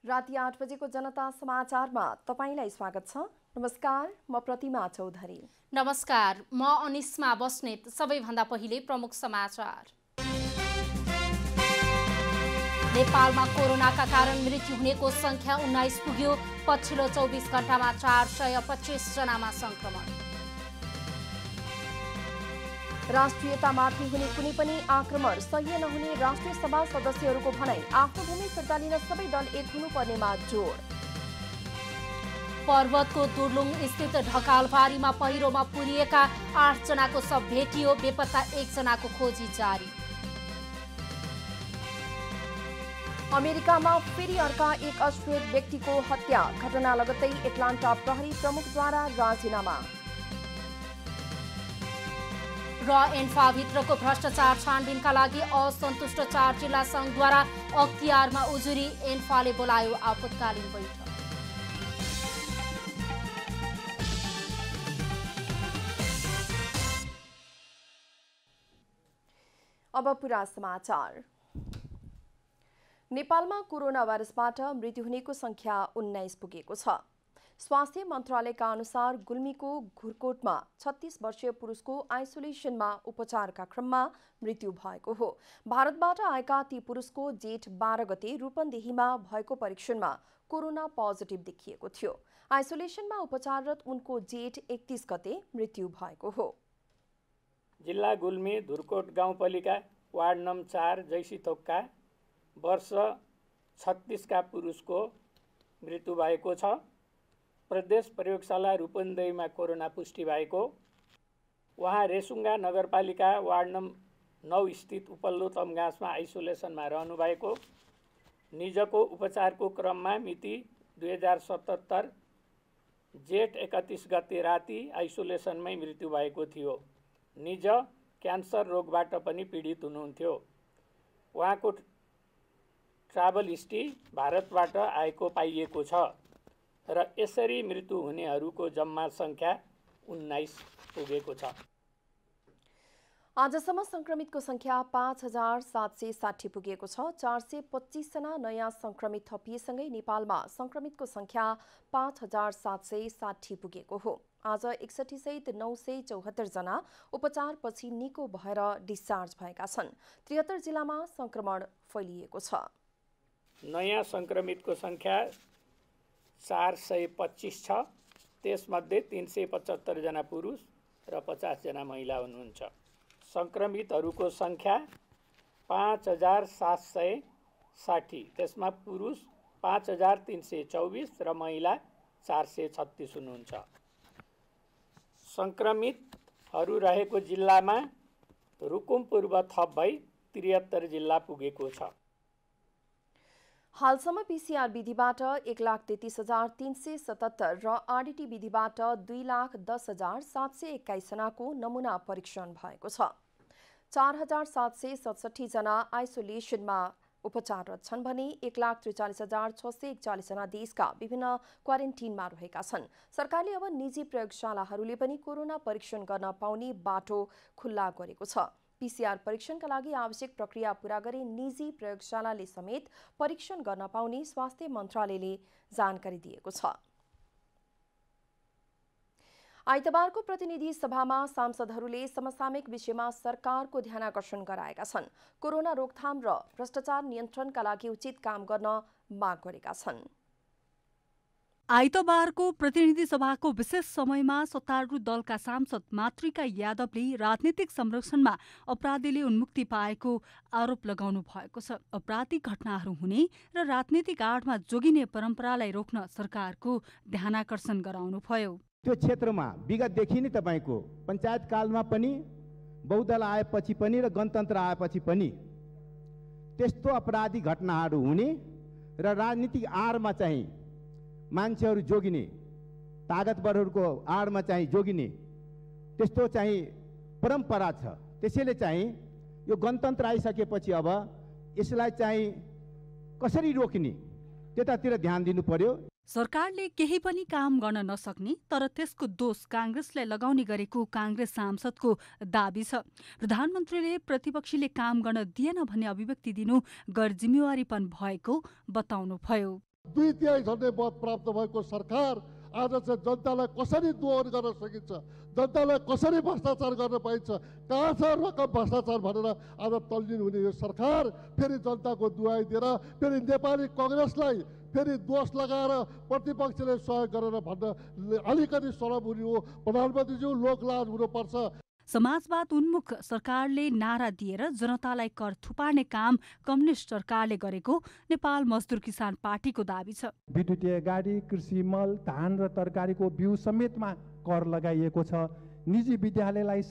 राति 8 बजेको जनता समाचारमा तपाईलाई स्वागत छ। नमस्कार, म प्रतिमा चौधरी। नमस्कार, म अनिस्मा बस्नेत। सबैभन्दा पहिले प्रमुख समाचार। नेपालमा कोरोनाका कारण मृत्यु हुनेको संख्या 19 पुग्यो। पछिल्लो 24 घण्टामा 425 जनामा संक्रमण। राष्ट्रियतामाथि हुने कुनै पनि आक्रमण सह्य नहुने राष्ट्रिय सभा सदस्यहरूको भनाई। आफ्नो भूमि फिर्ता लिन सबै दल एक हुनुपर्नेमा जोड। पर्वतको दुर्लुङ स्थित ढकालबारीमा पहिरोमा पुरिएका 8 जनाको शव भेटियो। बेपत्ता 1 जनाको खोजी जारी। अमेरिकामा फेरि अर्का एक अश्वेत व्यक्तिको हत्या। घटना लगत्तै एटलान्टा प्रहरी प्रमुखद्वारा राजीनामा। र एन्फाभित्रको भ्रष्टाचार छानबिनका लागि असन्तुष्ट 4 जिल्ला सङ्घद्वारा अख्तियारमा उजुरी। एन्फाले बोलायो आपतकालीन बैठक। अब पुरा समाचार। नेपालमा कोरोना भाइरसबाट मृत्यु हुनेको संख्या 19 पुगेको छ। स्वास्थ्य मन्त्रालयका अनुसार गुल्मीको घुरकोटमा 36 वर्षीय पुरुषको आइसोलेसनमा उपचारका क्रममा मृत्यु भएको हो। भारतबाट आएका ती पुरुषको जेठ 12 गते रूपन्देहीमा भएको परीक्षणमा कोरोना पोजिटिभ देखिएको थियो। आइसोलेसनमा उपचाररत उनको जेठ 31 गते मृत्यु भएको हो। जिल्ला गुल्मी धुरकोट गाउँपालिका वार्ड नम्बर 4 जैसीथोकका वर्ष 36 का पुरुषको मृत्यु भएको छ। प्रदेश प्रयोगशाला रूपन्देहीमा कोरोना पुष्टि भएको। उहाँ रेसुङ्गा नगरपालिका वार्ड नम्बर 9 स्थित उपल्लो तमघाँसमा आइसोलेसनमा रहनुभएको। निजको उपचारको क्रममा मिति 2077 जेठ 31 गते राति आइसोलेसनमै मृत्यु भएको थियो। निज क्यान्सर रोगबाट पनि पीडित हुनुहुन्थ्यो। उहाँको ट्राभल हिस्ट्री भारतबाट आएको पाइएको छ र यसरी मृत्यु हुनेहरूको जम्मा संख्या 19 पुगेको छ। आजसम्म संक्रमितको संख्या 5760 पुगेको छ। 425 जना नयाँ संक्रमित थपिएसँगै नेपालमा संक्रमितको संख्या 5760 पुगेको हो। आज 61 सहित 974 जना उपचारपछि निको भएर डिस्चार्ज भएका छन्। 73 जिल्लामा संक्रमण फैलिएको छ। नयाँ संक्रमितको संख्या 425 छ। त्यसमध्ये 375 जना पुरुष र 50 जना महिला हुनुहुन्छ। संक्रमितहरूको संख्या 5760। त्यसमा पुरुष 5324 र महिला 436 हुनुहुन्छ। संक्रमितहरू रहेको जिल्लामा रुकुम पूर्व थप भई 73 जिल्ला पुगेको छ। हालसम्म पीसीआर विधिबाट 1,33,377 र आरडीटी विधिबाट 2,10,721 जनाको नमूना परीक्षण भएको छ। 4,767 जना आइसोलेसनमा उपचाररत छन् भने 1,43,641 जना देशका विभिन्न क्वारेन्टिनमा रहेका छन्। सरकारले अब निजी प्रयोगशालाहरूले पनि कोरोना परीक्षण गर्न पाउने बाटो खुल्ला गरेको छ। पीसीआर परीक्षणका लागि आवश्यक प्रक्रिया पूरा गरे निजी प्रयोगशालाले समेत परीक्षण गर्न पाउने स्वास्थ्य मन्त्रालयले जानकारी दिएको छ। आइतबारको प्रतिनिधि सभामा सांसदहरूले समसामयिक विषयमा सरकारको ध्यानाकर्षण गराएका छन्। कोरोना रोकथाम र भ्रष्टाचार नियन्त्रणका लागि उचित काम गर्न माग गरेका छन्। आइतबारको प्रतिनिधि सभाको विशेष समयमा सत्तारूढ दलका सांसद मातृका यादवले राजनीतिक संरक्षणमा अपराधीले उन्मुक्ति पाएको आरोप लगाउनु भएको छ। आपराधिक घटनाहरू हुने र राजनीतिक आडमा जोगिने परम्परालाई रोक्न सरकारको ध्यानाकर्षण गराउनुभयो। त्यो क्षेत्रमा विगतदेखि नै तपाईको पञ्चायत कालमा पनि बहुदल आएपछि पनि र गणतन्त्र आएपछि पनि त्यस्तो अपराधिक घटनाहरू हुने र राजनीतिक आडमा चाहिँ मान्छेहरू जोगिने, तागतवरहरूको आडमा चाहिँ जोगिने त्यस्तो चाहिँ परम्परा छ। त्यसैले चाहिँ यो गणतन्त्र आइसकेपछि अब यसलाई चाहिँ कसरी रोक्ने त्यतातिर ध्यान दिनु पर्यो। सरकारले केही पनि काम गर्न नसक्ने तर त्यसको दोष कांग्रेसलाई लगाउने गरेको कांग्रेस सांसदको दाबी छ। प्रधानमन्त्रीले प्रतिपक्षीले काम गर्न दिएन भन्ने अभिव्यक्ति दिनु गैर जिम्मेवारीपन भएको बताउनुभयो। 2/3 झन्डै मत प्राप्त भएको सरकार आज चाहिँ जनतालाई कसरी दोहन गर्न सकिन्छ, जनतालाई कसरी भ्रष्टाचार गर्न पाइन्छ, कहाँ छ रकम भ्रष्टाचार भनेर आज तल्लीन हुने यो सरकार फेरि जनताको दुहाई दिएर फेरि नेपाली कङ्ग्रेसलाई फेरि दोष लगाएर प्रतिपक्षले सहयोग गरेर भन्न अलिकति सरम हुने हो। प्रधानमन्त्रीज्यू लोकलाज हुनुपर्छ। समाजवाद उन्मुख सरकारले नारा दिएर जनतालाई कर थुपार्ने काम कम्युनिस्ट सरकारले गरेको नेपाल मजदुर किसान पार्टीको दाबी छ। विद्युतीय गाडी, कृषि मल, धान र तरकारीको बिउ समेतमा कर लगाइएको छ। निजी विद्यालयलाई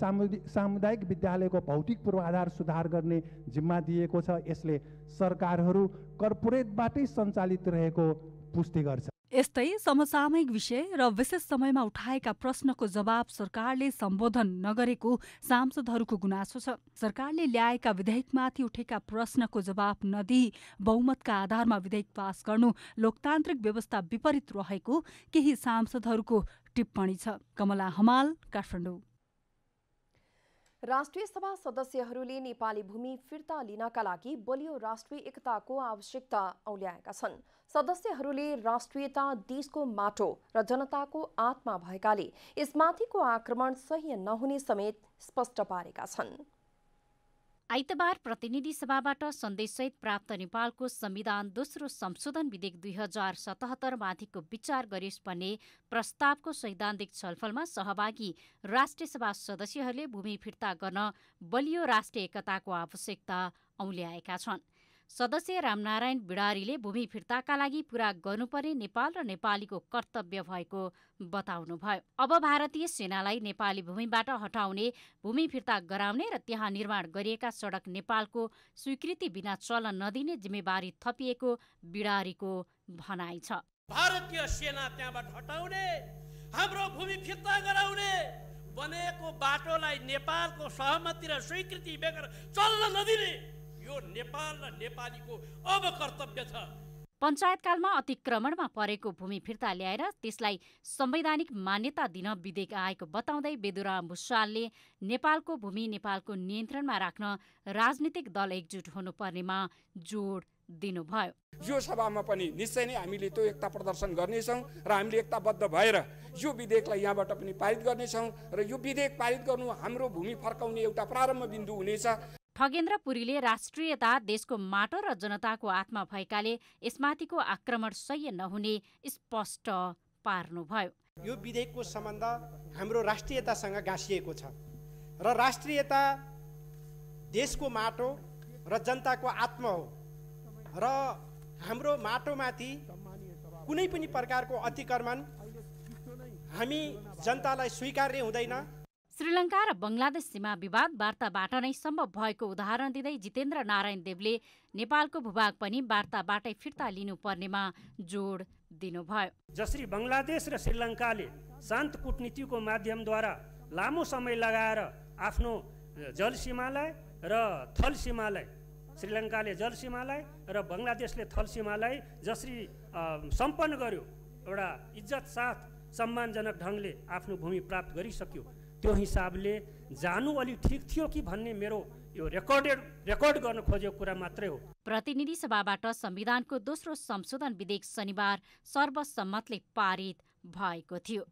सामुदायिक विद्यालयको भौतिक पूर्वाधार सुधार गर्ने जिम्मा दिएको छ। यसले सरकारहरू कर्पोरेटबाटै सञ्चालित रहेको पुष्टि गर्छ। यस्तै समसामयिक विषय र विशेष समयमा उठाएका प्रश्नको जवाब सरकारले सम्बोधन नगरेको सांसदहरूको गुनासो छ। सरकारले ल्याएका विधेयकमाथि उठेका प्रश्नको जवाब नदिई बहुमतका आधारमा विधेयक पास गर्नु लोकतान्त्रिक व्यवस्था विपरीत रहेको केही सांसदहरूको टिप्पणी छ। कमला हमाल, काठमाडौँ। राष्ट्रिय सभा सदस्यहरूले नेपाली भूमि फिर्ता लिनका लागि बलियो राष्ट्रिय एकताको आवश्यकता औल्याएका छन्। सदस्यहरूले राष्ट्रियता देशको माटो र जनताको आत्मा भएकाले यसमाथिको आक्रमण सह्य नहुने समेत स्पष्ट पारेका छन्। आइतबार प्रतिनिधि सभाबाट सन्देशसहित प्राप्त नेपालको संविधान दोस्रो संशोधन विधेयक 2077 माथिको विचार गरियोस् भन्ने प्रस्तावको सैद्धान्तिक छलफलमा सहभागी राष्ट्रिय सभा सदस्यहरूले भूमि फिर्ता गर्न बलियो राष्ट्रिय एकताको आवश्यकता औल्याएका छन्। सदस्य रामनारायण बिडारीले भूमि फिर्ताका लागि पूरा गर्नुपर्ने नेपाल र नेपालीको कर्तव्य भएको बताउनुभयो। अब भारतीय सेनालाई नेपाली भूमिबाट हटाउने, भूमि फिर्ता गराउने र त्यहाँ निर्माण गरिएका सडक नेपालको स्वीकृति बिना चल्न नदिने जिम्मेवारी थपिएको बिडारीको भनाइ छ। भारतीय सेना त्यहाँबाट हटाउने, हाम्रो भूमि फिर्ता गराउने, बनेको बाटोलाई नेपालको सहमति र स्वीकृति बेगर चल्न नदिने यो नेपाल र नेपालीको अब कर्तव्य छ। पञ्चायतकालमा अतिक्रमणमा परेको भूमि फिर्ता ल्याएर त्यसलाई संवैधानिक मान्यता दिन विधेयक आएको बताउँदै बेदुराम भुषालले नेपालको भूमि नेपालको नियन्त्रणमा राख्न राजनीतिक दल एकजुट हुनुपर्नेमा जोड दिनुभयो। यो सभामा पनि निश्चय नै हामीले त्यो एकता प्रदर्शन गर्नेछौँ र हामीले एकताबद्ध भएर यो विधेयकलाई यहाँबाट पनि पारित गर्नेछौँ र यो विधेयक पारित गर्नु हाम्रो भूमि फर्काउने एउटा प्रारम्भ बिन्दु हुनेछ। ठगेन्द्र पुरीले राष्ट्रियता देशको माटो र जनताको आत्मा भएकाले यसमाथिको आक्रमण सह्य नहुने स्पष्ट पार्नुभयो। यो विधेयकको सम्बन्ध हाम्रो राष्ट्रियतासँग गाँसिएको छ र राष्ट्रियता देशको माटो र जनताको आत्मा हो र हाम्रो माटोमाथि कुनै पनि प्रकारको अतिक्रमण हामी जनतालाई स्वीकार्य हुँदैन। श्रीलङ्का र बङ्गलादेश सीमा विवाद वार्ताबाट नै सम्भव भएको उदाहरण दिँदै जितेन्द्र नारायण देवले नेपालको भूभाग पनि वार्ताबाटै फिर्ता लिनुपर्नेमा जोड दिनुभयो। जसरी बङ्गलादेश र श्रीलङ्काले शान्त कूटनीतिको माध्यमद्वारा लामो समय लगाएर आफ्नो जल सीमालाई र थल सीमालाई, श्रीलङ्काले जल सीमालाई र बङ्गलादेशले थल सीमालाई जसरी सम्पन्न गर्यो, एउटा इज्जत साथ सम्मानजनक ढङ्गले आफ्नो भूमि प्राप्त गरिसक्यो, त्यो हिसाबले जानु अलि ठिक थियो कि भन्ने मेरो यो रेकर्ड गर्न खोजेको कुरा मात्रै हो। प्रतिनिधि सभाबाट संविधानको दोस्रो संशोधन विधेयक शनिबार सर्वसम्मतले पारित भएको थियो।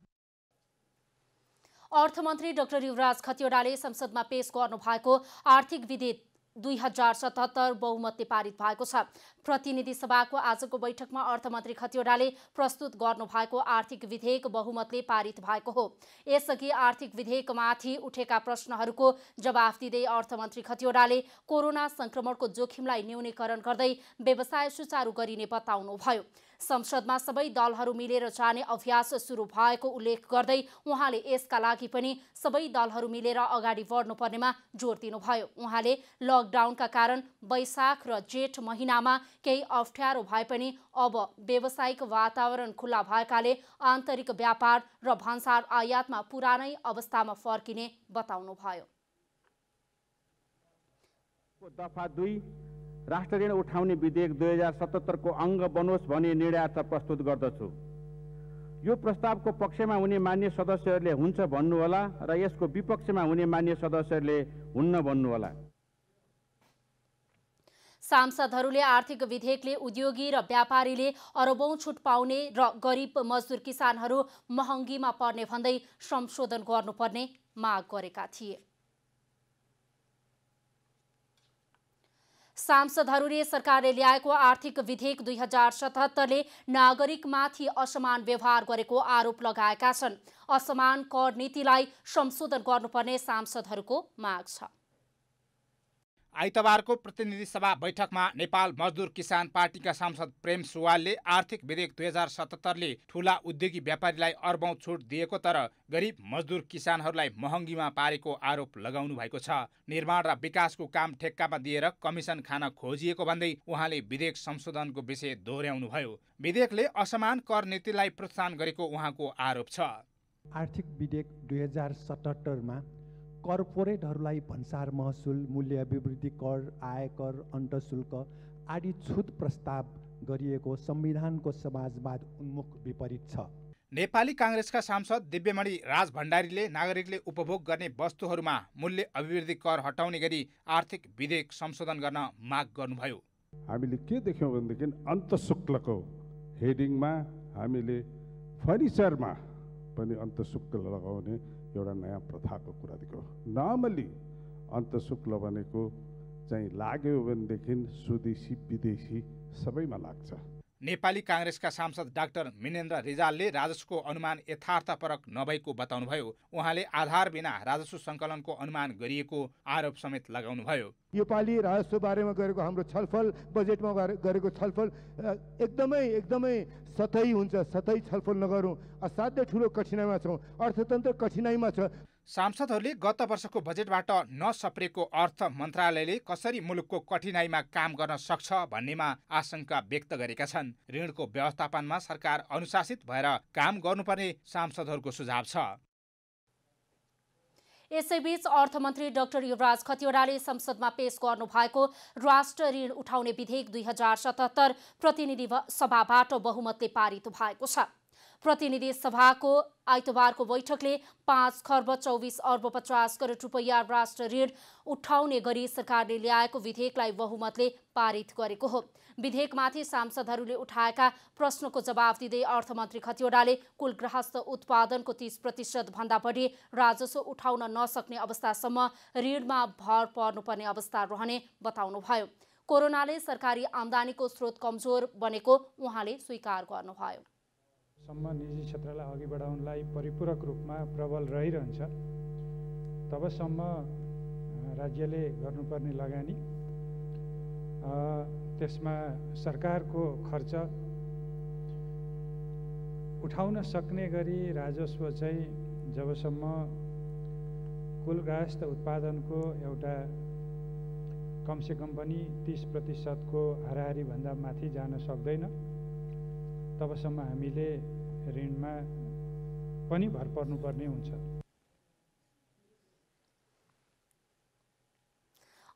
अर्थमन्त्री डाक्टर युवराज खतिवड़ाले संसदमा पेश गर्नुभएको आर्थिक विधेयक 2077 बहुमतले पारित भएको छ। प्रतिनिधि सभाको आजको बैठकमा अर्थमन्त्री खतिवड़ाले प्रस्तुत गर्नुभएको आर्थिक विधेयक बहुमतले पारित भएको हो। यसअघि आर्थिक विधेयकमाथि उठेका प्रश्नहरूको जवाफ दिँदै अर्थमन्त्री खतिवड़ाले कोरोना संक्रमणको जोखिमलाई न्यूनीकरण गर्दै व्यवसाय सुचारू गरिने बताउनुभयो। संसदमा सबै दलहरू मिलेर जाने अभ्यास सुरु भएको उल्लेख गर्दै उहाँले यसका लागि पनि सबै दलहरू मिलेर अगाडि बढ्नुपर्नेमा जोड दिनुभयो। उहाँले लकडाउनका कारण वैशाख र जेठ महिनामा केही अप्ठ्यारो भए पनि अब व्यावसायिक वातावरण खुल्ला भएकाले आन्तरिक व्यापार र भन्सार आयातमा पुरानै अवस्थामा फर्किने बताउनुभयो। दफा 2 राष्ट्र ऋण उठाउने विधेयक 2077 को अङ्ग बनोस् भनी निर्णयार्थ प्रस्तुत गर्दछु। यो प्रस्तावको पक्षमा हुने मान्य सदस्यहरूले हुन्छ भन्नुहोला र यसको विपक्षमा हुने मान्य सदस्यहरूले हुन्न भन्नुहोला। सांसदहरूले आर्थिक विधेयकले उद्योगी र व्यापारीले अरबौं छुट पाउने र गरिब मजदुर किसानहरू महँगीमा पर्ने भन्दै संशोधन गर्नुपर्ने माग गरेका थिए। सांसदहरूले सरकारले ल्याएको आर्थिक विधेयक 2077ले नागरिकमाथि असमान व्यवहार गरेको आरोप लगाएका छन्। असमान कर नीतिलाई संशोधन गर्नुपर्ने सांसदहरूको माग छ। आइतबारको प्रतिनिधि सभा बैठकमा नेपाल मजदुर किसान पार्टीका सांसद प्रेम सुवालले आर्थिक विधेयक 2077ले ठूला उद्योगी व्यापारीलाई अरबौं छुट दिएको तर गरिब मजदुर किसानहरूलाई महँगीमा पारेको आरोप लगाउनु भएको छ। निर्माण र विकासको काम ठेक्कामा दिएर कमिसन खान खोजिएको भन्दै उहाँले विधेयक संशोधनको विषय दोहोर्याउनुभयो। विधेयकले असमान कर नीतिलाई प्रोत्साहन गरेको उहाँको आरोप छ। आर्थिक विधेयक 2077मा कर्पोरेटहरूलाई भन्सार महसुल, मूल्य अभिवृद्धि कर, आयकर, अन्तशुल्क आदि छुट प्रस्ताव गरिएको संविधानको समाजवाद उन्मुख विपरीत छ। नेपाली कांग्रेसका सांसद दिव्यमणि राज भण्डारीले नागरिकले उपभोग गर्ने वस्तुहरूमा मूल्य अभिवृद्धि कर हटाउने गरी आर्थिक विधेयक संशोधन गर्न माग गर्नुभयो। हामीले के देख्यौँ भनेदेखि अन्तशुल्कको हेडिङमा हामीले फर्निचरमा पनि अन्तशुल्क लगाउने एउटा नयाँ प्रथाको कुरा दिएको। नर्मली अन्तशुल्क भनेको चाहिँ लाग्यो भनेदेखि स्वदेशी विदेशी सबैमा लाग्छ। नेपाली कांग्रेसका सांसद डाक्टर मिनेन्द्र रिजालले राजस्वको अनुमान यथार्थपरक नभएको बताउनुभयो। उहाँले आधार बिना राजस्व सङ्कलनको अनुमान गरिएको आरोप समेत लगाउनुभयो। योपालि राजस्व बारेमा गरेको हाम्रो छलफल, बजेटमा गरेको छलफल एकदमै सतही हुन्छ। सतही छलफल नगरौँ, असाध्यै ठुलो कठिनाइमा छौँ, अर्थतन्त्र कठिनाइमा छ। सांसदहरूले गत वर्षको बजेटबाट नसप्रेको अर्थ मन्त्रालयले कसरी मुलुकको कठिनाइमा काम गर्न सक्छ भन्नेमा आशंका व्यक्त गरेका छन्। ऋणको व्यवस्थापनमा सरकार अनुशासित भएर काम गर्नुपर्ने सांसदहरूको सुझाव छ। यसैबीच अर्थमन्त्री डाक्टर युवराज खतिवड़ाले संसदमा पेश गर्नुभएको राष्ट्र ऋण उठाउने विधेयक 2077 प्रतिनिधि सभाबाट बहुमतले पारित भएको छ। प्रतिनिधि सभाको आइतबारको बैठकले 5 खर्ब 24 अर्ब 50 करोड रुपैयाँ राष्ट्र ऋण उठाउने गरी सरकारले ल्याएको विधेयकलाई बहुमतले पारित गरेको हो। विधेयकमाथि सांसदहरूले उठाएका प्रश्नको जवाफ दिँदै अर्थमन्त्री खतिवड़ाले कुल गृहस्थ उत्पादनको 30% भन्दा बढी राजस्व उठाउन नसक्ने अवस्थासम्म ऋणमा भर पर्नुपर्ने अवस्था रहने बताउनुभयो। कोरोनाले सरकारी आम्दानीको स्रोत कमजोर बनेको उहाँले स्वीकार गर्नुभयो। सम्म निजी क्षेत्रलाई अघि बढाउनलाई परिपूरक रूपमा प्रबल रहिरहन्छ तबसम्म राज्यले गर्नुपर्ने लगानी, त्यसमा सरकारको खर्च उठाउन सक्ने गरी राजस्व चाहिँ जबसम्म कुल गृहस्थ उत्पादनको एउटा कमसेकम पनि 30% को हाराहारी भन्दा माथि जान सक्दैन तबसम्म हामीले ऋणमा पनि भर पर्नुपर्ने हुन्छ।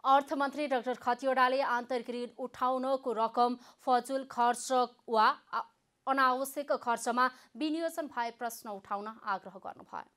अर्थमन्त्री डाक्टर खतिवड़ाले आन्तरिक ऋण उठाउनको रकम फजुल खर्च वा अनावश्यक खर्चमा विनियोजन भए प्रश्न उठाउन आग्रह गर्नुभयो।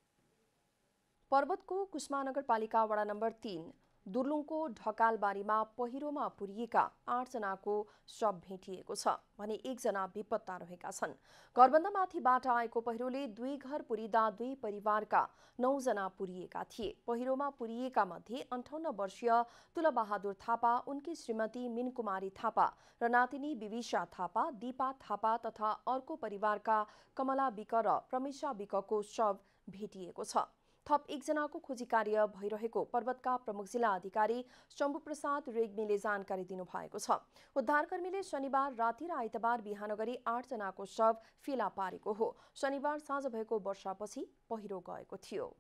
पर्वतको कुस्मा नगरपालिका वडा नम्बर 3 दुर्लुङको ढकालबारीमा पहिरोमा पुरिएका 8 जनाको शव भेटिएको छ भने 1 जना बेपत्ता रहेका छन्। घरबन्दामाथिबाट आएको पहिरोले 2 घर पुरिँदा 2 परिवारका 9 जना पुरिएका थिए। पहिरोमा पुरिएका मध्ये 58 वर्षीय तुलबहादुर थापा, उनकी श्रीमती मिनकुमारी थापा र नातिनी विविशा थापा, दीपा थापा तथा अर्को परिवारका कमला बिक र प्रमेशा बिकको शव भेटिएको छ। थप 1 जनाको खोजी कार्य भइरहेको पर्वतका प्रमुख जिल्ला अधिकारी शम्भु प्रसाद रेग्मीले जानकारी दिनुभएको छ। उद्धारकर्मीले शनिबार राति र आइतबार बिहान गरी 8 जनाको शव फेला पारेको हो। शनिबार साँझ भएको वर्षापछि पहिरो गएको थियो।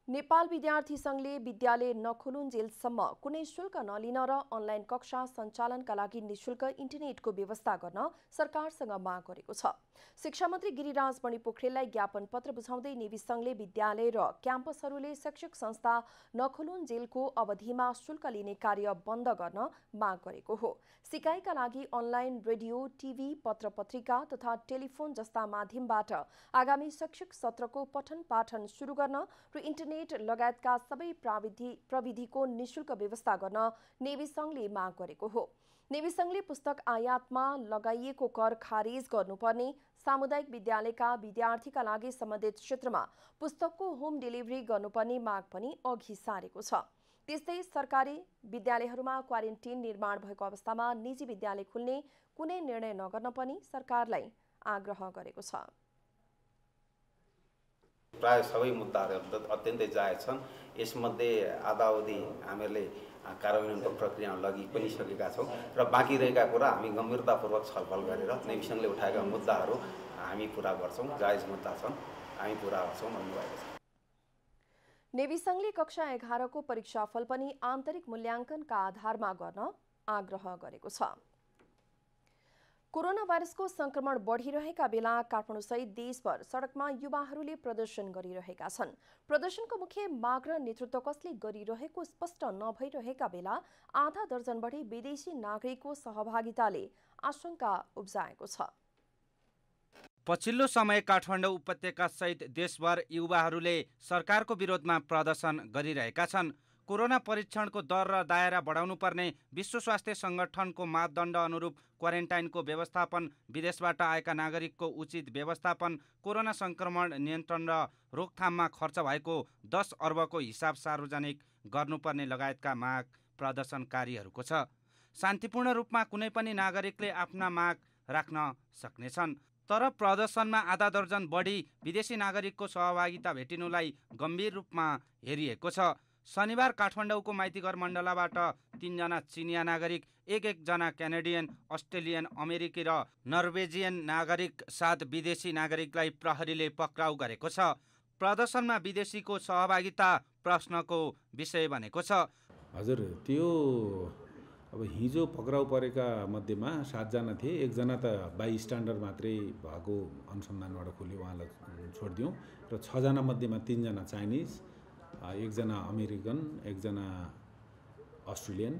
नेपाल विद्यार्थी संघले विद्यालय नखोलुन्जेलसम्म कुनै शुल्क नलिन र अनलाइन कक्षा सञ्चालनका लागि निशुल्क इन्टरनेटको व्यवस्था गर्न सरकारसँग माग गरेको छ। शिक्षा मन्त्री गिरिराज मणि पोखरेललाई ज्ञापन पत्र बुझाउँदै नेवी संघले विद्यालय र क्याम्पसहरूले शैक्षिक संस्था नखोलुन्जेलको अवधिमा शुल्क लिने कार्य बन्द गर्न माग गरेको हो। सिकाइका लागि अनलाइन रेडियो, टिभी, पत्र पत्रिका तथा टेलिफोन जस्ता माध्यमबाट आगामी शैक्षिक सत्रको पठन पाठन शुरू गर्न र इन्टरनेट लगायतका सबै प्रविधिको निशुल्क व्यवस्था गर्न नेवी संघले माग गरेको हो। नेवी संघले पुस्तक आयातमा लगाइएको कर खारेज गर्नुपर्ने, सामुदायिक विद्यालयका विद्यार्थीका लागि सम्बन्धित क्षेत्रमा पुस्तकको होम डेलिभरी गर्नुपर्ने माग पनि अघि सारेको छ। त्यस्तै सरकारी विद्यालयहरूमा क्वारेन्टिन निर्माण भएको अवस्थामा निजी विद्यालय खुल्ने कुनै निर्णय नगर्न पनि सरकारलाई आग्रह गरेको छ। प्राय सबै मुद्दाहरू अत्यन्तै जायज छन्। यसमध्ये आधावधि हामीहरूले कार्यान्वयनको प्रक्रियामा लगि पनि सकेका छौँ र बाँकी रहेका कुरा हामी गम्भीरतापूर्वक छलफल गरेर नेवी संघले उठाएका मुद्दाहरू हामी पूरा गर्छौँ। जायज मुद्दा छन्, हामी पूरा गर्छौँ भन्नुभएको छ। नेवी संघले कक्षा 11 को परीक्षाफल पनि आन्तरिक मूल्याङ्कनका आधारमा गर्न आग्रह गरेको छ। कोरोना भाइरसको संक्रमण बढिरहेका बेला काठमाडौँसहित देशभर सडकमा युवाहरूले प्रदर्शन गरिरहेका छन्। प्रदर्शनको मुख्य माग र नेतृत्व कसले गरिरहेको स्पष्ट नभइरहेका बेला आधा दर्जन बढी विदेशी नागरिकको सहभागिताले आशंका उब्जाएको छ। पछिल्लो समय काठमाडौँ उपत्यका सहित देशभर युवाहरूले सरकारको विरोधमा प्रदर्शन गरिरहेका छन्। कोरोना परीक्षणको दर र दायरा बढाउनु पर्ने, विश्व स्वास्थ्य संगठनको मापदण्ड अनुरूप क्वारेन्टाइनको व्यवस्थापन, विदेशबाट आएका नागरिकको उचित व्यवस्थापन, कोरोना संक्रमण नियन्त्रण र रोकथाममा खर्च भएको 10 अर्बको हिसाब सार्वजनिक गर्नुपर्ने लगायतका माग प्रदर्शनकारीहरूको छ। शान्तिपूर्ण रूपमा कुनै पनि नागरिकले आफ्ना माग राख्न सक्नेछन्, तर प्रदर्शनमा आधा दर्जन बढी विदेशी नागरिकको सहभागिता भेटिनुलाई गम्भीर रूपमा हेरिएको छ। शनिबार काठमाडौँको माइतीघर मण्डलाबाट 3 जना चिनिया नागरिक, एक जना क्यानेडियन, अस्ट्रेलियन, अमेरिकी र नर्वेजियन नागरिक 7 विदेशी नागरिकलाई प्रहरीले पक्राउ गरेको छ। प्रदर्शनमा विदेशीको सहभागिता प्रश्नको विषय बनेको छ। हजुर, त्यो अब हिजो पक्राउ परेका मध्येमा 7 जना थिए। 1 जना त बाई स्ट्यान्डर्ड मात्रै भएको अनुसन्धानबाट खोल्यो, उहाँलाई छोडिदिउँ। र 6 जना मध्येमा 3 जना चाइनिज, 1 जना अमेरिकन, 1 जना अस्ट्रेलियन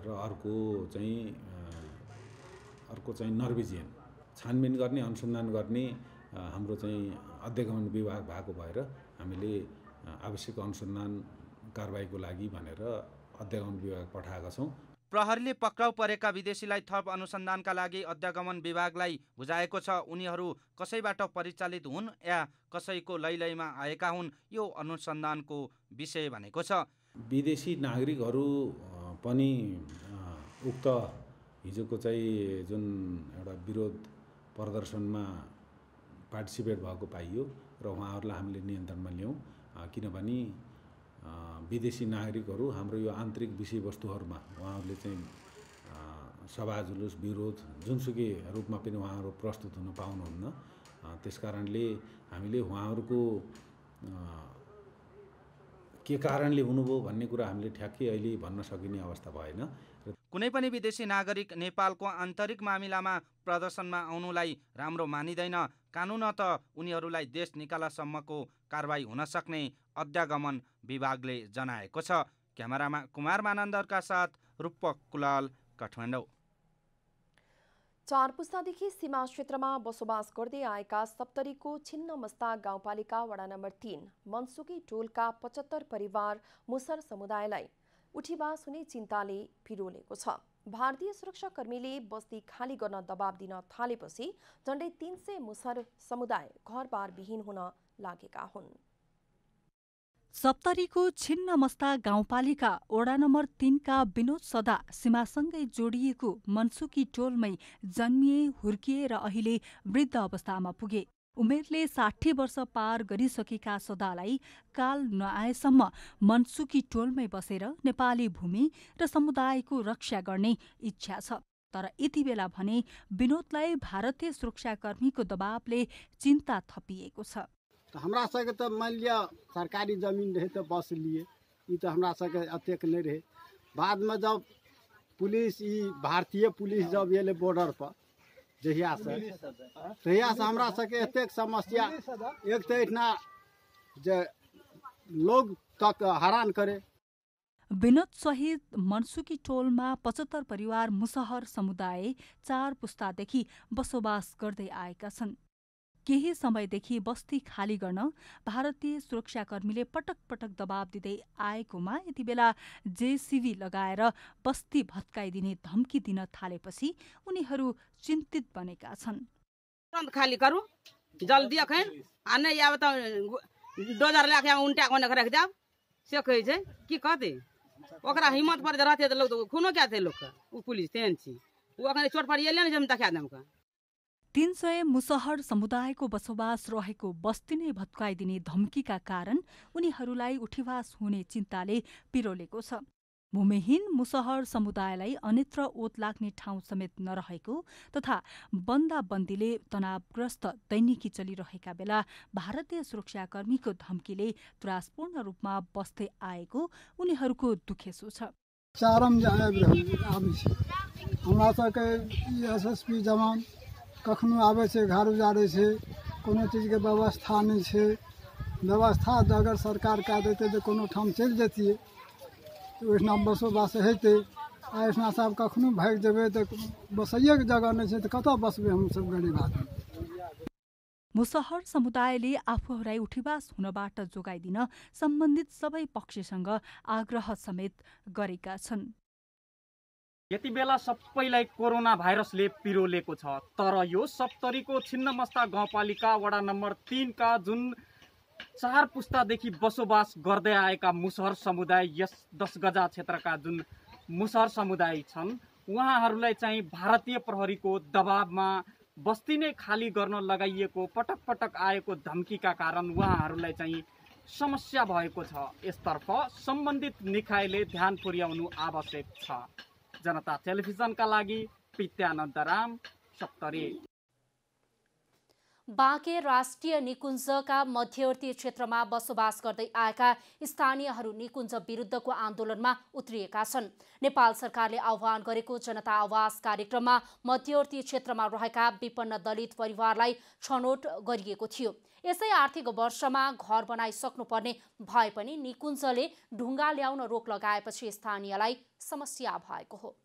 र अर्को चाहिँ नर्वेजियन। छानबिन गर्ने, अनुसन्धान गर्ने हाम्रो चाहिँ अध्यागमन विभाग भएको भएर हामीले आवश्यक अनुसन्धान कारबाहीको लागि भनेर अध्यागमन विभाग पठाएका छौँ। प्रहरीले पक्राउ परेका विदेशीलाई थप अनुसन्धानका लागि अध्यागमन विभागलाई बुझाएको छ। उनीहरू कसैबाट परिचालित हुन् या कसैको लैलैमा आएका हुन्, यो अनुसन्धानको विषय भनेको छ। विदेशी नागरिकहरू पनि उक्त हिजोको चाहिँ जुन एउटा विरोध प्रदर्शनमा पार्टिसिपेट भएको पाइयो र उहाँहरूलाई हामीले नियन्त्रणमा ल्याउँ, किनभने विदेशी नागरिकहरू हाम्रो यो आन्तरिक विषयवस्तुहरूमा उहाँहरूले चाहिँ सभा जुलुस विरोध जुनसुकै रूपमा पनि उहाँहरू प्रस्तुत हुन पाउनुहुन्न। त्यसकारणले हामीले उहाँहरूको के कारणले हुनुभयो भन्ने कुरा हामीले ठ्याक्कै अहिले भन्न सकिने अवस्था भएन। कुनै पनि विदेशी नागरिक नेपालको आन्तरिक मामिलामा प्रदर्शनमा आउनुलाई राम्रो मानिँदैन। कानुनत उनीहरूलाई देश निकालासम्मको कारबाही हुन सक्ने अध्यागमन विभागले जनाएको छ। क्यामेरामा कुमार मानन्दरका साथ रूपक कुलाल, काठमाडौँ। 4 पुस्तादेखि सीमा क्षेत्रमा बसोबास गर्दै आएका सप्तरीको छिन्नमस्ता गाउँपालिका वडा नम्बर 3 मनसुकी टोलका 75 परिवार मुसर समुदायलाई उठीबास हुने चिन्ताले पिरोलेको छ। भारतीय सुरक्षाकर्मीले बस्ती खाली गर्न दबाब दिन थालेपछि झण्डै 300 मुसर समुदाय घरबार विहीन हुन लागेका हुन्। सप्तरीको छिन्नमस्ता गाउँपालिका वडा नम्बर 3 का विनोद सदा सीमासँगै जोडिएको मनसुकी टोलमै जन्मिए, हुर्किए र अहिले वृद्ध अवस्थामा पुगे। उमेरले 60 वर्ष पार गरिसकेका सदालाई काल नआएसम्म मनसुकी टोलमै बसेर नेपाली भूमि र समुदायको रक्षा गर्ने इच्छा छ। तर यति बेला भने विनोदलाई भारतीय सुरक्षाकर्मीको दबावले चिन्ता थपिएको छ। हमरा सबके त मान लिया सरकारी जमीन रहे तो बस लिए, ये तो हमरा सबके अतेक नहीं रहे। बाद में जब पुलिस भारतीय पुलिस जब ये बॉर्डर पर जहिया से हमरा सबके एतेक समस्या, एक तो इतना जे लोग तक हैरान करे। विनोद सहित मनसुकी टोलमा 75 परिवार मुसहर समुदाय 4 पुस्तादेखि बसोबास गर्दै आएका छन्। केही समयदेखि बस्ती खाली गर्न भारतीय सुरक्षाकर्मीले पटक पटक दबाव दिँदै आएकोमा यति बेला जेसीबी लगाएर बस्ती भत्काइदिने धम्की दिन थालेपछि उनीहरू चिन्तित बनेका छन्। तुरंत खाली करू, जल्दी अखन आ नहीं आब त डोजर लेके उल्टा कोने रख जाब से कहै छै। की कहते ओकरा हिम्मत पर रहते त लोग खूनो क्या थे, लोग उ पुलिस तेहन छी उ अखन चोट पर एले न जे हम देखा देम का। 300 मुसहर समुदायको बसोबास रहेको बस्ती नै भत्काइदिने धम्कीका कारण उनीहरूलाई उठिवास हुने चिन्ताले पिरोलेको छ। भूमिहीन मुसहर समुदायलाई अन्यत्र ओत लाग्ने ठाउँ समेत नरहेको तथा बन्दाबन्दीले तनावग्रस्त दैनिकी चलिरहेका बेला भारतीय सुरक्षाकर्मीको धम्कीले त्रासपूर्ण रूपमा बस्दै आएको उनीहरूको दुखेसो छ। चारम आबै छै हमरा सबके एसएसपी जवान कखनो आबै छै, घर उजाड़ै छै, कोनो चीजके व्यवस्था नहि छै। व्यवस्था अगर सरकार कए देतै तऽ कोनो ठाम चलि जैतियै, ओहिठिना बसोबास हेतै। आ एहिठिना सब कखनो भागि जेबै तऽ बसैएके जगह नहि छै तऽ कतऽ बसबै हमसब गरीब आदमी। मुसहर समुदायले आफूहरूलाई उठिवास हुनबाट जोगाइदिन सम्बन्धित सबै पक्षसँग आग्रह समेत गरेका छन्। यति बेला सबैलाई कोरोना भाइरसले पिरोलेको छ, तर यो सप्तरीको छिन्नमस्ता गाउँपालिका वडा नम्बर 3 का जुन 4 पुस्तादेखि बसोबास गर्दै आएका मुसहर समुदाय, यस 10 गजा क्षेत्रका जुन मुसहर समुदाय छन्, उहाँहरूलाई चाहिँ भारतीय प्रहरीको दबावमा बस्ती नै खाली गर्न लगाइएको पटक पटक आएको धम्कीका कारण उहाँहरूलाई चाहिँ समस्या भएको छ। यसतर्फ सम्बन्धित निकायले ध्यान पुर्याउनु आवश्यक छ। जनता टेलिभिजनका लागि पित्यानन्द राम, सप्तरी। बाँके राष्ट्रिय निकुञ्जका मध्यवर्ती क्षेत्रमा बसोबास गर्दै आएका स्थानीयहरू निकुञ्ज विरुद्धको आन्दोलनमा उत्रिएका छन्। नेपाल सरकारले आह्वान गरेको जनता आवास कार्यक्रममा मध्यवर्ती क्षेत्रमा रहेका विपन्न दलित परिवारलाई छनौट गरिएको थियो। यसै आर्थिक वर्षमा घर बनाइसक्नुपर्ने भए पनि निकुञ्जले ढुङ्गा ल्याउन रोक लगाएपछि स्थानीयलाई समस्या भएको हो।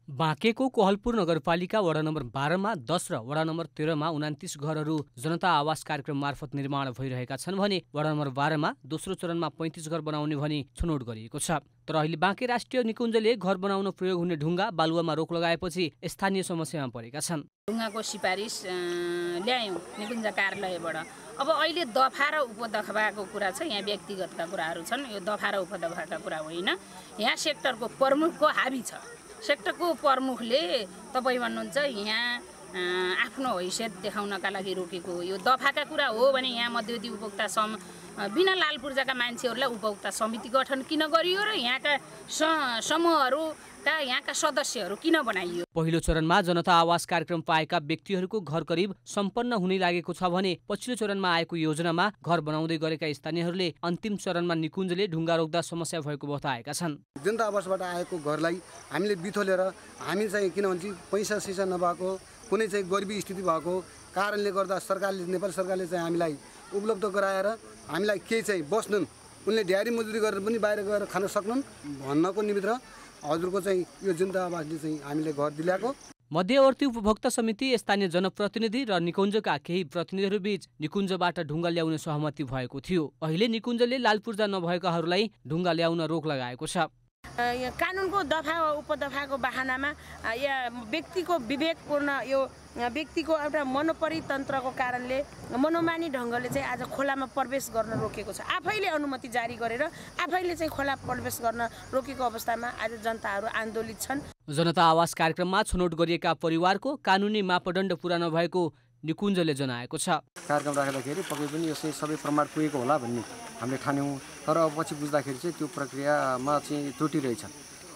बाँकेको कोहलपुर नगरपालिका वडा नम्बर 12 मा 10 र वडा नम्बर 13 मा 29 घरहरू जनता आवास कार्यक्रम मार्फत निर्माण भइरहेका छन् भने वडा नम्बर 12 मा दोस्रो चरणमा 35 घर बनाउने भनी छनौट गरिएको छ। तर अहिले बाँके राष्ट्रिय निकुञ्जले घर बनाउन प्रयोग हुने ढुङ्गा बालुवामा रोक लगाएपछि स्थानीय समस्यामा परेका छन्। ढुङ्गाको सिफारिस ल्यायौँ निकुञ्ज कार्यालयबाट। अब अहिले दफा र उपदफाको कुरा छ, यहाँ व्यक्तिगतका कुराहरू छन्, यो दफा र उपदफाका कुरा होइन। यहाँ सेक्टरको प्रमुखको हाबी छ। सेक्टरको प्रमुखले तपाईँ भन्नुहुन्छ यहाँ आफ्नो हैसियत देखाउनका लागि रोकेको हो। यो दफाका कुरा हो भने यहाँ मध्यवर्ती उपभोक्ता बिना लाल पूर्जाका मान्छेहरूलाई उपभोक्ता समिति गठन किन गरियो र यहाँका समूहहरूका यहाँका सदस्यहरू किन बनाइयो? पहिलो चरणमा जनता आवास कार्यक्रम पाएका व्यक्तिहरूको घर करिब सम्पन्न हुने लागेको छ भने पछिल्लो चरणमा आएको योजनामा घर बनाउँदै गरेका स्थानीयहरूले अन्तिम चरणमा निकुञ्जले ढुङ्गा रोक्दा समस्या भएको बताएका छन्। जनता आवासबाट आएको घरलाई हामीले बिथोलेर हामी चाहिँ किनभने पैसा सिसा नभएको कुनै चाहिँ गरिबी स्थिति भएको कारणले गर्दा सरकारले नेपाल सरकारले चाहिँ हामीलाई उपलब्ध गराएर हामीलाई केही चाहिँ बस्नुन्, उनले ढ्यारी मजदुरी गरेर पनि बाहिर गएर खान सक्नुन् भन्नको निमित्त हजुरको चाहिँ यो जनता आवासले चाहिँ हामीले घर दिलाएको। मध्यवर्ती उपभोक्ता समिति, स्थानीय जनप्रतिनिधि र निकुञ्जका केही प्रतिनिधिहरू बीच निकुञ्जबाट ढुङ्गा ल्याउने सहमति भएको थियो। अहिले निकुञ्जले लाल पूर्जा नभएकाहरूलाई ढुङ्गा ल्याउन रोक लगाएको छ। कानुनको दफा उपदफाको बहानामा या व्यक्तिको विवेकपूर्ण यो व्यक्तिको एउटा मनोपरितन्त्रको कारणले मनोमानी ढङ्गले चाहिँ आज खोलामा प्रवेश गर्न रोकेको छ। आफैले अनुमति जारी गरेर आफैले चाहिँ खोला प्रवेश गर्न रोकेको अवस्थामा आज जनताहरू आन्दोलित छन्। जनता आवास कार्यक्रममा छनौट गरिएका परिवारको कानुनी मापदण्ड पुरा नभएको निकुञ्जले जनाएको छ। कार्यक्रम राख्दाखेरि पक्कै पनि यो चाहिँ सबै प्रमाण पुगेको होला भन्ने हामीले ठान्यौँ, तर अब पछि बुझ्दाखेरि चाहिँ त्यो प्रक्रियामा चाहिँ त्रुटि रहेछ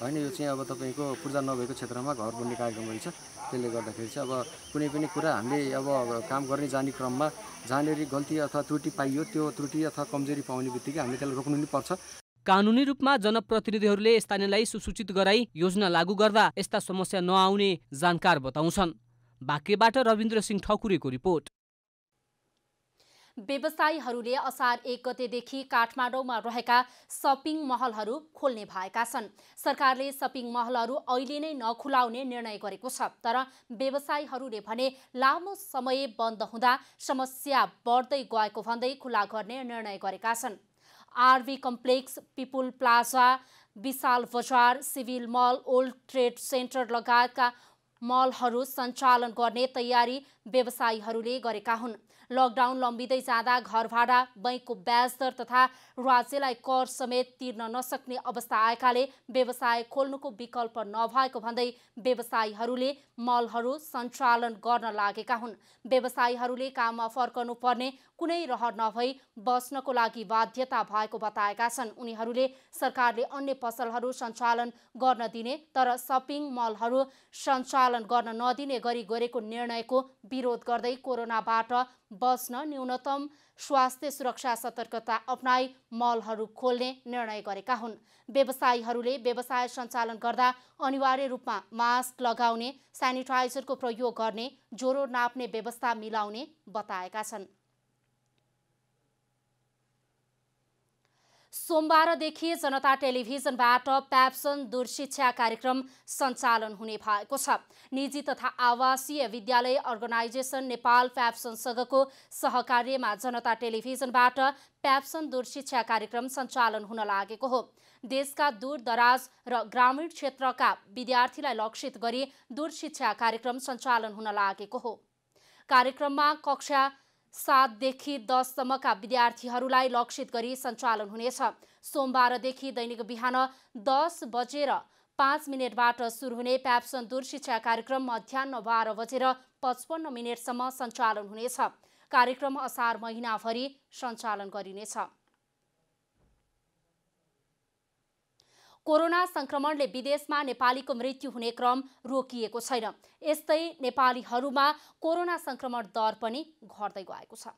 होइन। यो चाहिँ अब तपाईँको पूर्जा नभएको क्षेत्रमा घर बन्ने कार्यक्रम रहेछ। त्यसले गर्दाखेरि चाहिँ अब कुनै पनि कुरा हामीले अब काम गर्ने जाने क्रममा जहाँनिर गल्ती अथवा त्रुटि पाइयो त्यो त्रुटि अथवा कमजोरी पाउने बित्तिकै हामीले त्यसलाई रोक्नु नै पर्छ। कानुनी रूपमा जनप्रतिनिधिहरूले स्थानीयलाई सुसूचित गराई योजना लागू गर्दा यस्ता समस्या नआउने जानकार बताउँछन्। बाँकेबाट रविन्द्र सिंह ठकुरीको रिपोर्ट। व्यवसायीहरूले असार 1 गतेदेखि काठमाडौँमा रहेका सपिङ महलहरू खोल्ने भएका छन्। सरकारले सपिङ महलहरू अहिले नै नखुलाउने निर्णय गरेको छ, तर व्यवसायीहरूले भने लामो समय बन्द हुँदा समस्या बढ्दै गएको भन्दै खुला गर्ने निर्णय गरेका छन्। आरभी कम्प्लेक्स, पिपुल प्लाजा, विशाल बजार, सिभिल मल, ओल्ड ट्रेड सेन्टर लगायतका मलहरू सञ्चालन गर्ने तयारी व्यवसायीहरूले गरेका हुन्। लकडाउन लम्बिँदै जाँदा घर भाडा, बैंकको ब्याज दर तथा राज्यलाई कर समेत तिर्न नसक्ने अवस्था आएकाले व्यवसाय खोल्नुको विकल्प नभएको भन्दै व्यवसायीहरूले मलहरू सञ्चालन गर्न लागेका हुन्। व्यवसायीहरूले काममा फर्कनु पर्ने कुनै रहर नभई बस्नको लागि बाध्यता भएको बताएका छन्। उनीहरूले सरकारले अन्य पसलहरू सञ्चालन गर्न दिने तर सपिङ मलहरू सञ्चालन गर्न नदिने गरी गरेको निर्णयको विरोध गर्दै कोरोनाबाट बस्न न्यूनतम स्वास्थ्य सुरक्षा सतर्कता अपनाई मलहरू खोल्ने निर्णय गरेका हुन्। व्यवसायीहरूले व्यवसाय सञ्चालन गर्दा अनिवार्य रूपमा मास्क लगाउने, सेनिटाइजरको प्रयोग गर्ने, ज्वरो नाप्ने व्यवस्था मिलाउने बताएका छन्। सोमबारदेखि जनता टेलिभिजनबाट प्याप्सन दूरशिक्षा कार्यक्रम सञ्चालन हुने भएको छ। निजी तथा आवासीय विद्यालय अर्गनाइजेसन नेपाल प्याप्सनसँगको सहकार्यमा जनता टेलिभिजनबाट प्याप्सन दूरशिक्षा कार्यक्रम सञ्चालन हुन लागेको हो। देशका दूरदराज र ग्रामीण क्षेत्रका विद्यार्थीलाई लक्षित गरी दूरशिक्षा कार्यक्रम सञ्चालन हुन लागेको हो। कार्यक्रममा कक्षा 7 देखि 10 सम्मका विद्यार्थीहरूलाई लक्षित गरी सञ्चालन हुनेछ। सोमबारदेखि दैनिक बिहान 10:05 सुरु हुने प्याप्सन दूरशिक्षा कार्यक्रम मध्याह्न 12:55 सम्म सञ्चालन हुनेछ। कार्यक्रम असार महिनाभरि सञ्चालन गरिनेछ। कोरोना संक्रमणले विदेशमा नेपालीको मृत्यु हुने क्रम रोकिएको छैन। यस्तै नेपालीहरूमा कोरोना संक्रमण दर पनि घट्दै गएको छ।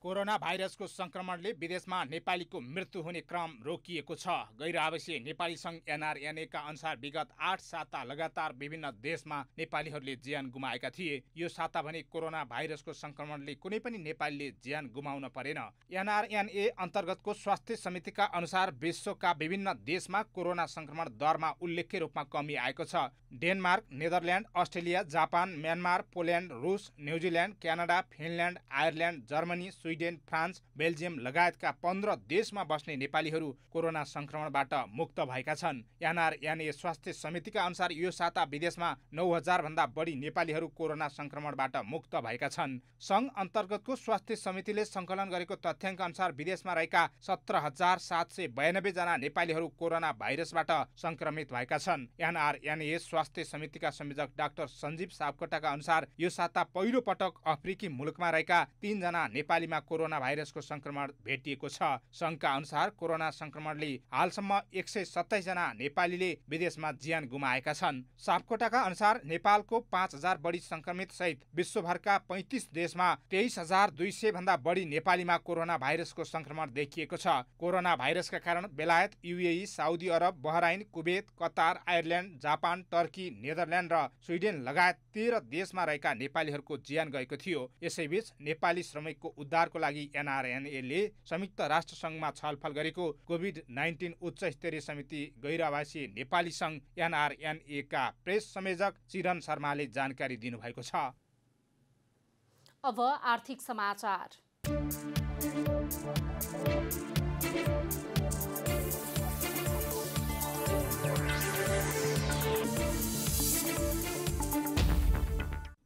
कोरोना भाइरसको संक्रमणले विदेशमा नेपालीको मृत्यु हुने क्रम रोकिएको छ। गैर आवासीय नेपाली सङ्घ NRNA का अनुसार विगत 8 साता लगातार विभिन्न देशमा नेपालीहरूले ज्यान गुमाएका थिए। यो साता भने कोरोना भाइरसको संक्रमणले कुनै पनि नेपालीले ज्यान गुमाउन परेन। NRNA अन्तर्गतको स्वास्थ्य समितिका अनुसार विश्वका विभिन्न देशमा कोरोना संक्रमण दरमा उल्लेख्य रूपमा कमी आएको छ। Denmark, Netherland, Australia, Japan, Myanmar, Poland, रुस, New Zealand, Canada, Finland, Ireland, Germany, Sweden, France, Belgium लगायतका 15 देशमा बस्ने नेपालीहरू कोरोना संक्रमणबाट मुक्त भएका छन्। NRNA स्वास्थ्य समितिका अनुसार यो साता विदेशमा 9000 भन्दा बढी नेपालीहरू कोरोना संक्रमणबाट मुक्त भएका छन्। सङ्घ अन्तर्गतको स्वास्थ्य समितिले सङ्कलन गरेको तथ्याङ्क अनुसार विदेशमा रहेका 17792 जना नेपालीहरू कोरोना भाइरसबाट संक्रमित भएका छन्। NRNA स्वास्थ्य समितिका संयोजक डाक्टर सञ्जीव सापकोटाका अनुसार यो साता पहिलो पटक अफ्रिकी मुलुकमा रहेका 3 जना नेपालीमा कोरोना भाइरसको संक्रमण भेटिएको छ। सङ्घका अनुसार कोरोना संक्रमणले हालसम्म 127 जना नेपालीले विदेशमा ज्यान गुमाएका छन्। सापकोटाका अनुसार नेपालको 5000 बढी संक्रमित सहित विश्वभरका 35 देशमा 23200 भन्दा बढी नेपालीमा कोरोना भाइरसको संक्रमण देखिएको छ। कोरोना भाइरसका कारण बेलायत, UAE, साउदी अरब, Bahrain, Kuwait, Qatar, Ireland, Japan, Turkey, Netherland र स्विडेन लगायत 13 देशमा रहेका नेपालीहरूको ज्यान गएको थियो। यसैबीच नेपाली श्रमिकको उद्धारको लागि NRNA संयुक्त राष्ट्र सङ्घमा छलफल गरेको कोभिड-19 उच्च स्तरीय समिति गैर आवासीय नेपाली सङ्घ NRNA का प्रेस संयोजक चिरन शर्माले जानकारी दिनुभएको छ। अब आर्थिक समाचार।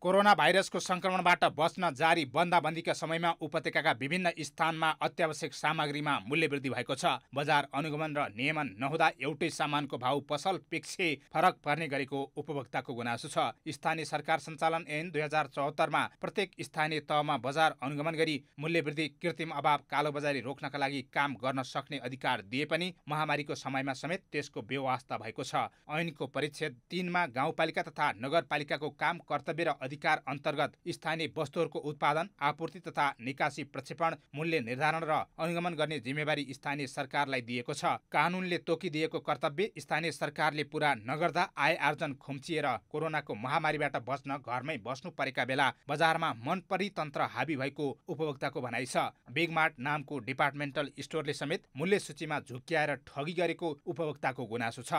कोरोना भाइरसको संक्रमणबाट बच्न जारी बन्दाबन्दीका समयमा उपत्यकाका विभिन्न स्थानमा अत्यावश्यक सामग्रीमा मूल्य वृद्धि भएको छ। बजार अनुगमन र नियमन नहुँदा एउटै सामानको भाउ पसल पिच्छे फरक पर्ने गरेको उपभोक्ताको गुनासो छ। स्थानीय सरकार सञ्चालन ऐन 2074 मा प्रत्येक स्थानीय तहमा बजार अनुगमन गरी मूल्य वृद्धि, कृत्रिम अभाव, कालोबजारी रोक्नका लागि काम गर्न सक्ने अधिकार दिए पनि महामारीको समयमा समेत त्यसको बेवास्ता भएको छ। ऐनको परिच्छेद 3 मा गाउँपालिका तथा नगरपालिकाको काम, कर्तव्य र अधिकार अन्तर्गत स्थानीय वस्तुहरूको उत्पादन, आपूर्ति तथा निकासी, प्रक्षेपण, मूल्य निर्धारण र अनुगमन गर्ने जिम्मेवारी स्थानीय सरकारलाई दिएको छ। कानुनले तोकिदिएको कर्तव्य स्थानीय सरकारले पूरा नगर्दा आय आर्जन खुम्चिएर कोरोनाको महामारीबाट बच्न घरमै बस्नु परेका बेला बजारमा मनपरी तन्त्र हाबी भएको उपभोक्ताको भनाइ छ। बिगमार्ट नामको डिपार्टमेन्टल स्टोरले समेत मूल्य सूचीमा झुक्क्याएर ठगी गरेको उपभोक्ताको गुनासो छ।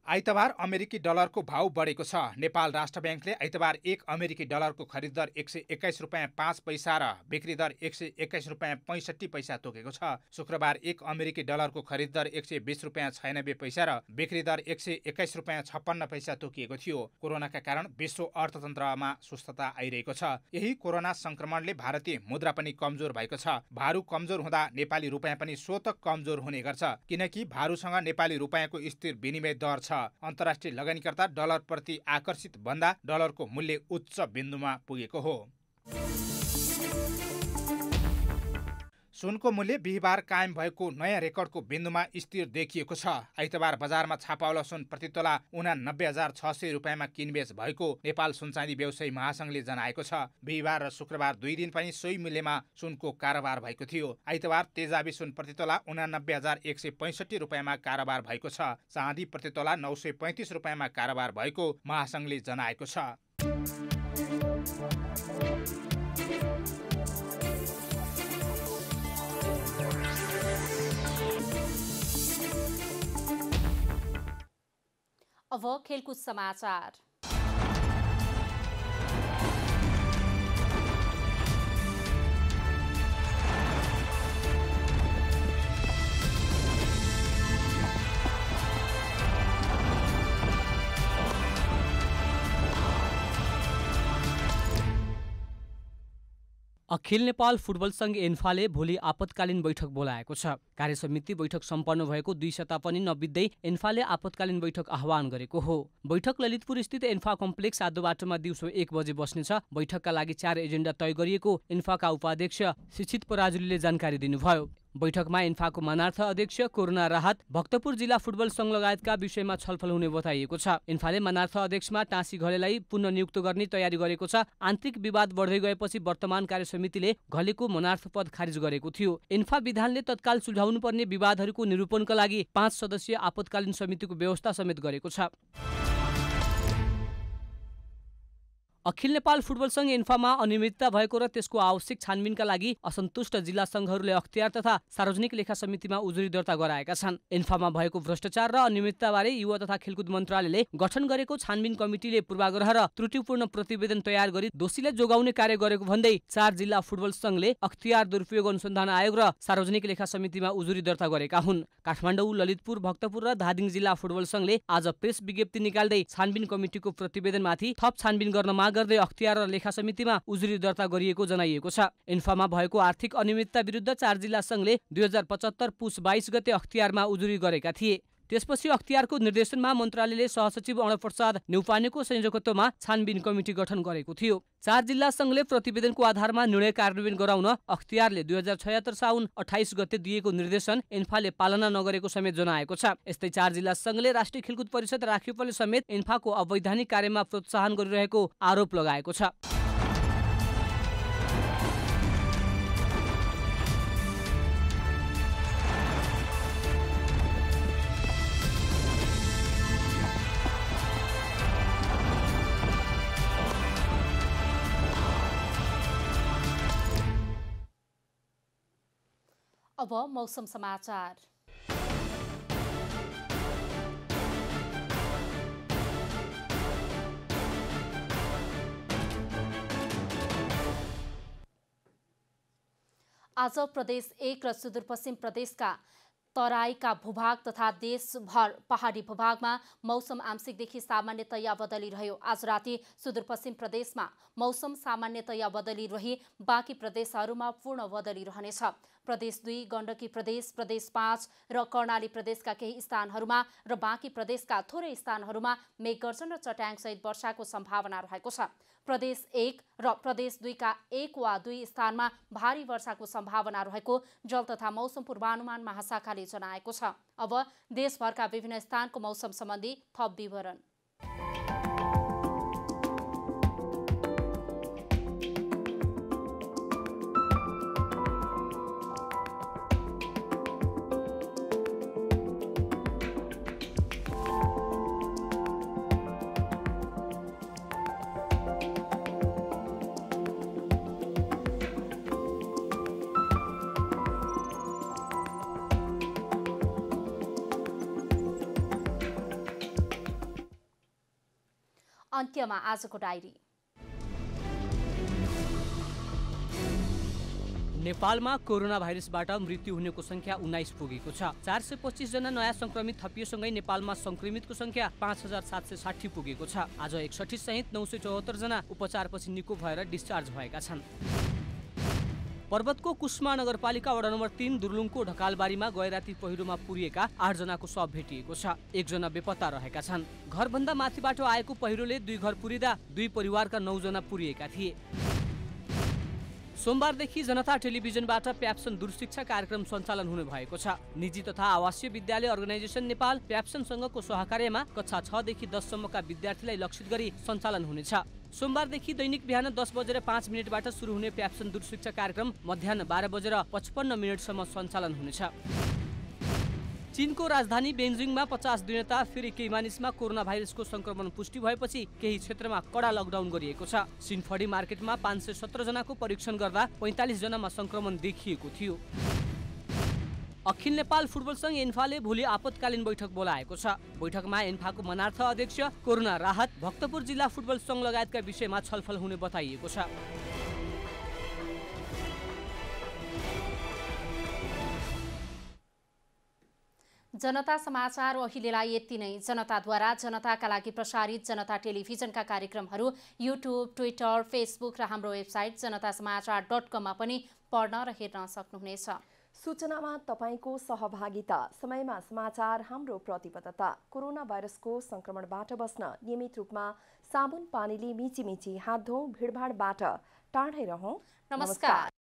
आइतबार अमेरिकी डलरको भाउ बढेको छ। नेपाल राष्ट्र ब्याङ्कले आइतबार 1 अमेरिकी डलरको खरिद दर 121 रुपैयाँ 5 पैसा र बिक्री दर 121 रुपैयाँ 65 पैसा तोकेको छ। शुक्रबार 1 अमेरिकी डलरको खरिद दर 120 रुपैयाँ 96 पैसा र बिक्री दर 121 रुपैयाँ 56 पैसा तोकिएको थियो। कोरोनाका कारण विश्व अर्थतन्त्रमा सुस्तता आइरहेको छ। यही कोरोना संक्रमणले भारतीय मुद्रा पनि कमजोर भएको छ। भारु कमजोर हुँदा नेपाली रुपैयाँ पनि स्वतः कमजोर हुने गर्छ, किनकि भारुसँग नेपाली रुपैयाँको स्थिर विनिमय दर छ। अन्तर्राष्ट्रिय लगानीकर्ता डलर प्रति आकर्षित भन्दा डलरको मूल्य उच्च बिन्दुमा पुगेको हो। सुनको मूल्य बिहिबार कायम भएको नयाँ रेकर्डको बिन्दुमा स्थिर देखिएको छ। आइतबार बजारमा छापावाला सुन प्रति तोला 89,600 रुपैयाँमा किनबेच भएको नेपाल सुनचाँदी व्यवसायी महासंघले जनाएको छ। बिहिबार र शुक्रबार 2 दिन पनि सोही मूल्यमा सुनको कारोबार भएको थियो। आइतबार तेजाबी सुन प्रति तोला 89,165 रुपैयाँमा कारोबार भएको छ। चाँदी प्रति तोला 935 रुपैयाँमा कारोबार भएको महासंघले जनाएको छ। अब खेलकुद समाचार। अखिल नेपाल फुटबल संघ एन्फाले भोलि आपतकालीन बैठक बोलाएको छ। कार्यसमिति बैठक सम्पन्न भएको 2 सप्ताह पनि नबित्दै एन्फाले आपतकालीन बैठक आह्वान गरेको हो। बैठक ललितपुर स्थित एन्फा कम्प्लेक्स आदो बाटोमा दिउँसो 1 बजे बस्नेछ। बैठकका लागि 4 एजेन्डा तय गरिएको एन्फाका उपाध्यक्ष शिक्षित पराजुलीले जानकारी दिनुभयो। बैठकमा एन्फाको मानार्थ अध्यक्ष, कोरोना राहत, भक्तपुर जिल्ला फुटबल संघ लगायतका विषयमा छलफल हुने बताइएको छ। एन्फाले मानार्थ अध्यक्षमा टाँसी घलेलाई पुनः नियुक्त गर्ने तयारी गरेको छ। आन्तरिक विवाद बढ्दै गएपछि वर्तमान कार्यसमितिले घलेको मानार्थ पद खारिज गरेको थियो। एन्फा विधानले तत्काल सुल्झाउनुपर्ने विवादहरूको निरूपणका लागि 5 सदस्यीय आपतकालीन समितिको व्यवस्था समेत गरेको छ। अखिल नेपाल फुटबल संघ एन्फामा अनियमितता भएको र त्यसको आवश्यक छानबिनका लागि असन्तुष्ट जिल्ला संघहरूले अख्तियार तथा सार्वजनिक लेखा समितिमा उजुरी दर्ता गराएका छन्। एन्फामा भएको भ्रष्टाचार र अनियमितताबारे युवा तथा खेलकुद मन्त्रालयले गठन गरेको छानबिन कमिटिले पूर्वाग्रह र त्रुटिपूर्ण प्रतिवेदन तयार गरी दोषीलाई जोगाउने कार्य गरेको भन्दै 4 जिल्ला फुटबल संघले अख्तियार दुरुपयोग अनुसन्धान आयोग र सार्वजनिक लेखा समितिमा उजुरी दर्ता गरेका हुन्। काठमाडौँ, ललितपुर, भक्तपुर र धादिङ जिल्ला फुटबल संघले आज प्रेस विज्ञप्ति निकाल्दै छानबिन कमिटिको प्रतिवेदनमाथि थप छानबिन गर्न माग गर्दै अख्तियार र लेखा समितिमा उजुरी दर्ता गरिएको जनाइएको छ। एन्फामा भएको आर्थिक अनियमितता विरुद्ध 4 जिल्ला संघले 2075 पुस 22 गते अख्तियारमा उजुरी गरेका थिए। त्यसपछि अख्तियारको निर्देशनमा मन्त्रालयले सहसचिव अणप्रसाद न्यौपानेको संयोजकत्वमा छानबिन कमिटी गठन गरेको थियो। 4 जिल्ला संघले प्रतिवेदनको आधारमा निर्णय कार्यान्वयन गराउन अख्तियारले 2076 साउन 28 गते दिएको निर्देशन एन्फाले पालना नगरेको समेत जनाएको छ। यस्तै 4 जिल्ला संघले राष्ट्रिय खेलकुद परिषद राखिएकोले समेत एन्फाको अवैधानिक कार्यमा प्रोत्साहन गरिरहेको आरोप लगाएको छ। अब मौसम समाचार। आज प्रदेश 1 र सुदूरपश्चिम प्रदेशका तराईका भूभाग तथा देशभर पहाडी भूभागमा मौसम आंशिकदेखि सामान्यतया बदली रह्यो। आज राति सुदूरपश्चिम प्रदेशमा मौसम सामान्यतया बदली रही बाँकी प्रदेशहरूमा पूर्ण बदली रहनेछ। प्रदेश 2, गण्डकी प्रदेश, प्रदेश 5 र कर्णाली प्रदेशका केही स्थानहरूमा र बाँकी प्रदेशका थोरै स्थानहरूमा मेघगर्जन र चट्याङसहित वर्षाको सम्भावना रहेको छ। प्रदेश 1 र प्रदेश 2 का 1 वा 2 स्थानमा भारी वर्षाको सम्भावना रहेको जल तथा मौसम पूर्वानुमान महाशाखाले जनाएको छ। अब देशभरका विभिन्न स्थानको मौसम सम्बन्धी थप विवरण। अन्त्यमा आजको डायरी। नेपालमा कोरोना भाइरसबाट मृत्यु हुनेको संख्या 19 पुगेको छ। 425 जना नयाँ संक्रमित थपिएसँगै नेपालमा संक्रमितको संख्या 5760 पुगेको छ। आज 61 सहित 974 जना उपचारपछि निको भएर डिस्चार्ज भएका छन्। पर्वतको कुस्मा नगरपालिका वडा नम्बर 3 दुर्लुङको ढकालबारीमा गैराती पहिरोमा पुरिएका 8 जनाको शव भेटिएको छ। 1 जना बेपत्ता रहेका छन्। घरभन्दा माथिबाट आएको पहिरोले 2 घर पुरिँदा 2 परिवारका 9 जना पुरिएका थिए। सोमबारदेखि जनता टेलिभिजनबाट प्याप्सन दूरशिक्षा कार्यक्रम सञ्चालन हुने भएको छ। निजी तथा आवासीय विद्यालय अर्गनाइजेसन नेपाल प्याप्सनसँगको सहकार्यमा कक्षा 6 देखि 10 सम्मका विद्यार्थीलाई लक्षित गरी सञ्चालन हुनेछ। सोमबारदेखि दैनिक बिहान 10:05 सुरु हुने प्याप्सन दूरशिक्षा कार्यक्रम मध्याह 12:55 सञ्चालन हुनेछ। चीनको राजधानी बेजिङमा 50 दिनता फेरि केही मानिसमा कोरोना भाइरसको संक्रमण पुष्टि भएपछि केही क्षेत्रमा कडा लकडाउन गरिएको छ। सिनफडी मार्केटमा 517 जनाको परीक्षण गर्दा 45 जनामा संक्रमण देखिएको थियो। अखिल नेपाल फुटबल संघ एन्फाले भोलि आपतकालीन बैठक बोलाएको छ। बैठकमा एन्फाको मनार्थ अध्यक्ष, कोरोना राहत, भक्तपुर जिल्ला फुटबल संघ लगायतका विषयमा छलफल हुने बताइएको छ। जनता समाचार अहिलेलाई यति नै। जनताद्वारा जनताका लागि प्रसारित जनता टेलिभिजनका कार्यक्रमहरू युट्युब, ट्विटर, फेसबुक र हाम्रो वेबसाइट जनतासमाचार.com मा पनि पढ्न र हेर्न सक्नुहुनेछ। सूचनामा तपाईको सहभागिता, समयमा समाचार हाम्रो प्रतिबद्धता। कोरोना भाइरसको संक्रमणबाट बस्न नियमित रूपमा साबुन पानीले मिची हात धौँ, भिडभाडबाट टाढै रहौं। नमस्कार।